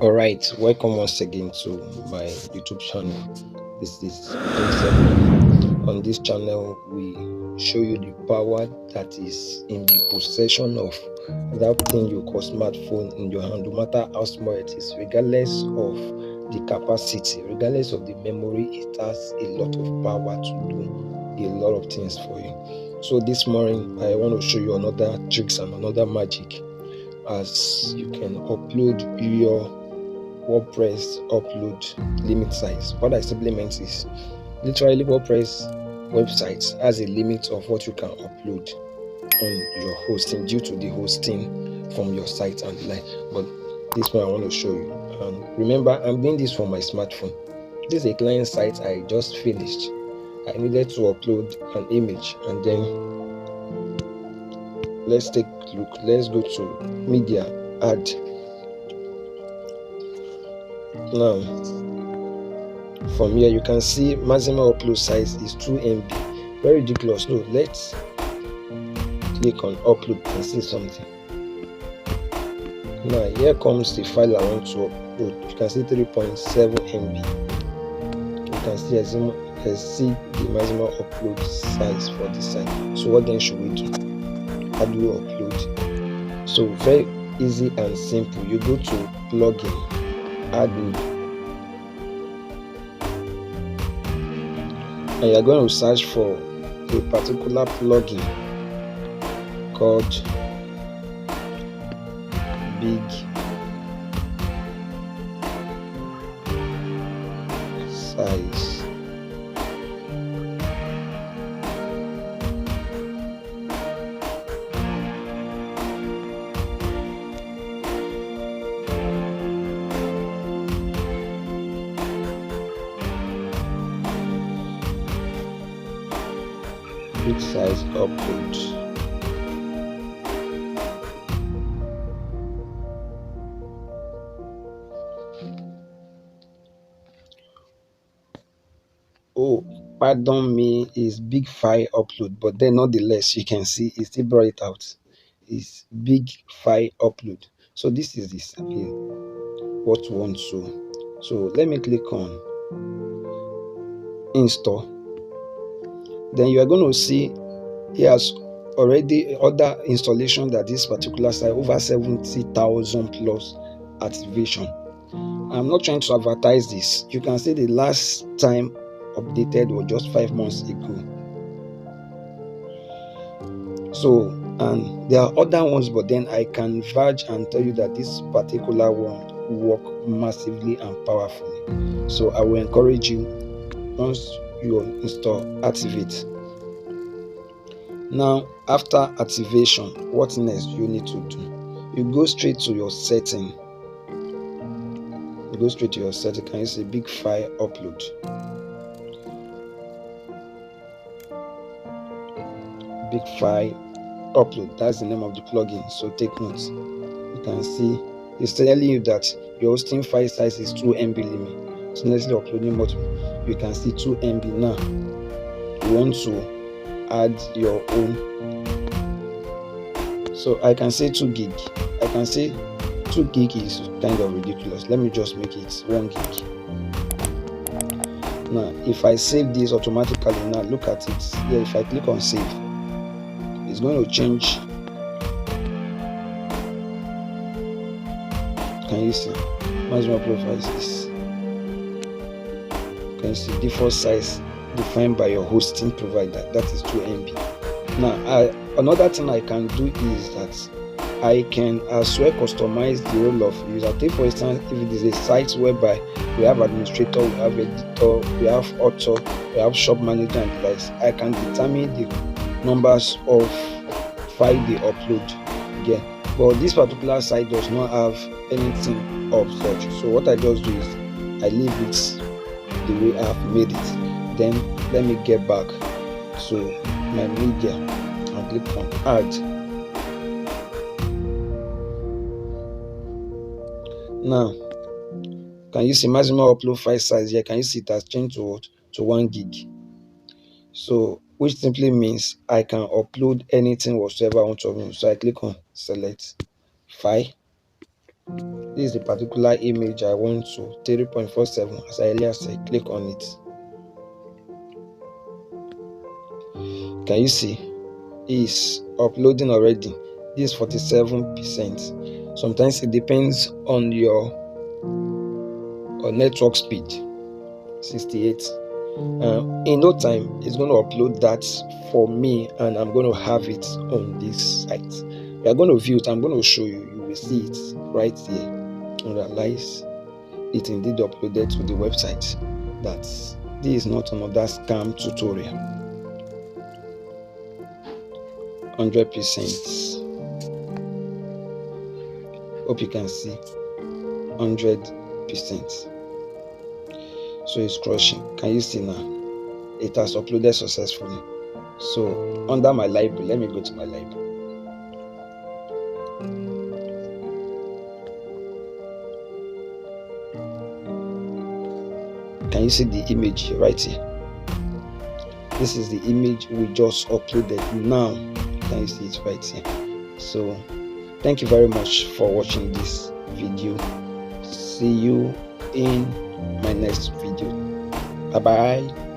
All right, welcome once again to my YouTube channel. This is Prince Emily. On this channel, we show you the power that is in the possession of that thing you call smartphone in your hand, no matter how small it is, regardless of the capacity, regardless of the memory. It has a lot of power to do a lot of things for you. So this morning, I want to show you another tricks and another magic as you can upload your WordPress upload limit size. What I simply meant is literally WordPress websites has a limit of what you can upload on your hosting due to the hosting from your site and the like. But this one I want to show you. Remember, I'm doing this from my smartphone. This is a client site I just finished. I needed to upload an image, and then let's take a look. Let's go to media, add. Now from here you can see maximum upload size is 2 MB. Very ridiculous. No, let's click on upload and see something. Now here comes the file I want to upload. You can see 3.7 MB. You can see the maximum upload size for this site. So what then should we do? How do we upload? So very easy and simple. You go to plugin, add new, and you're going to search for a particular plugin called Big Size. Big size upload. Oh, pardon me, is big file upload, but then nonetheless you can see it still brought it out. It's big file upload. So this is this what we want to. So let me click on install. Then you are going to see he has already other installation that this particular site over 70,000 plus activation. I'm not trying to advertise this. You can see the last time updated was just 5 months ago. So, and there are other ones, but then I can verge and tell you that this particular one work massively and powerfully. So I will encourage you, once you install, activate. Now after activation, what next you need to do? You go straight to your setting. Go straight to your setting. Can you see big file upload? Big file upload, that's the name of the plugin. So take notes. You can see it's telling you that your hosting file size is 2 MB limit. So next uploading multiple, you can see 2 MB. Now you want to add your own. So I can say 2 gig. I can say 2 gig is kind of ridiculous. Let me just make it 1 gig. Now if I save this automatically, now look at it here. If I click on save, it's going to change. Can you see maximum profile is? Can you see default size defined by your hosting provider? That is 2 MB. Now another thing I can do is that I can as well customize the role of user. Take for instance, if it is a site whereby we have administrator, we have editor, we have author, we have shop manager and the likes, I can determine the numbers of file they upload again. But this particular site does not have anything of such. So what I just do is I leave it the way I've made it. Then let me get back to my media and click on add. Now can you see maximum upload file size here? Can you see it has changed to 1 gig? So which simply means I can upload anything whatsoever I want to upload. So I click on select file, This is the particular image I want to 3.47. As I earlier said, click on it. Can you see? It's uploading already. This is 47%. Sometimes it depends on your network speed. 68. In no time, it's going to upload that for me, and I'm going to have it on this site. We are going to view it. I'm going to show you. You will see it right here. And realize it indeed uploaded to the website. That this is not another scam tutorial. 100%. Hope you can see. 100%. So it's crushing. Can you see now? It has uploaded successfully. So under my library, let me go to my library. Can you see the image right here? This is the image we just uploaded now. Can you see it right here? So thank you very much for watching this video. See you in my next video. Bye bye.